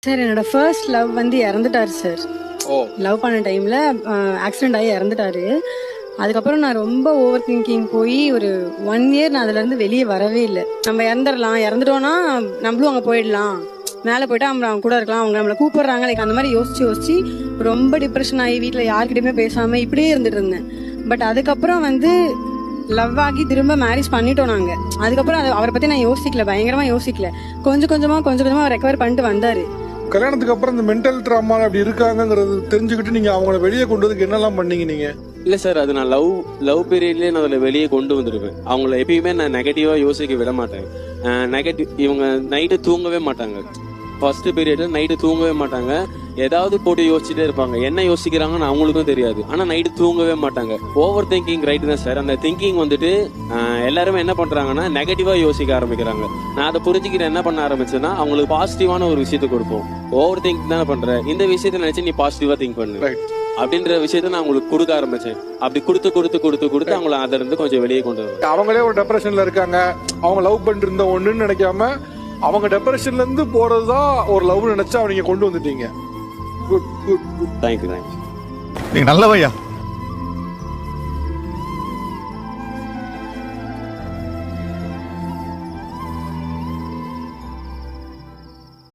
Sir என்னோட first love வந்து இறந்துட்டாரு சார். லவ் பண்ண டைம்ல ஆக்சிடென்ட் ஆகி இறந்துட்டாரு. அதுக்கப்புறம் நான் ரொம்ப ஓவர் திங்கிங் போய் ஒரு 1 இயர் நான் அதுல இருந்து வெளியே வரவே இல்லை. நம்ம இறந்துட்டோம்னா நம்மளும் அங்கே போயிடலாம், மேலே போயிட்டா அவங்க கூட இருக்கலாம், அவங்க நம்மளை கூப்பிடுறாங்க, லைக் அந்த மாதிரி யோசிச்சு ரொம்ப டிப்ரெஷன் ஆகி வீட்டில் யார்கிட்டயுமே பேசாம இப்படியே இருந்துட்டு இருந்தேன். பட் அதுக்கப்புறம் வந்து லவ் ஆகி திரும்ப மேரேஜ் பண்ணிட்டோம் நாங்க. அதுக்கப்புறம் அவரை பத்தி நான் யோசிக்கல, பயங்கரமா யோசிக்கல. கொஞ்சம் கொஞ்சமா ரெக்கவர் பண்ணிட்டு வந்தாரு. கல்யாணத்துக்கு அப்புறம் இந்த மென்டல் ட்ராமா அப்படி இருக்காங்கிறது தெரிஞ்சுக்கிட்டு நீங்க அவங்கள வெளியே கொண்டு வரதுக்கு என்னெல்லாம் பண்ணீங்க நீங்க? இல்ல சார், அது நான் லவ் பீரியட்லயே நான் அதில் வெளியே கொண்டு வந்துருவேன். அவங்கள எப்பயுமே நான் நெகட்டிவா யோசிக்க விட மாட்டேன். இவங்க நைட்டு தூங்கவே மாட்டாங்க. ஃபர்ஸ்ட் பீரியட்ல நைட்டு தூங்கவே மாட்டாங்க. ஏதாவது போட்டு யோசிச்சுட்டே இருப்பாங்க. என்ன யோசிக்கிறாங்கன்னு அவங்களுக்கும் தெரியாது. ஆனா நைட்டு தூங்கவே மாட்டாங்க. ஓவர் திங்கிங் ரைட் தான் சார். அந்த திங்கிங் வந்துட்டு எல்லாருமே என்ன பண்றாங்கன்னா நெகட்டிவா யோசிக்க ஆரம்பிக்கிறாங்க. நான் அதை புரிஞ்சுக்கிட்டு என்ன பண்ண ஆரம்பிச்சேன்னா அவங்களுக்கு பாசிட்டிவான ஒரு விஷயத்த கொடுப்போம். ஓவர் திங்க் தானே பண்ற, இந்த விஷயத்த நினைச்சு நீ பாசிட்டிவா திங்க் பண்ணு அப்படின்ற விஷயத்த நான் உங்களுக்கு கொடுக்க ஆரம்பிச்சேன். அப்படி கொடுத்து அவங்கள அதுல இருந்து கொஞ்சம் வெளியே கொண்டு வரும். அவங்களே ஒரு டிப்ரெஷன்ல இருக்காங்க, அவங்க லவ் பண்ணிட்டு இருந்த ஒண்ணுன்னு நினைக்காம அவங்க டிப்ரெஷன்ல இருந்து போறதுதான் ஒரு லவ் நினைச்சு அவங்க கொண்டு வந்துட்டீங்க. Good good good. தேங்க்யூ. நீங்க நல்லவையா.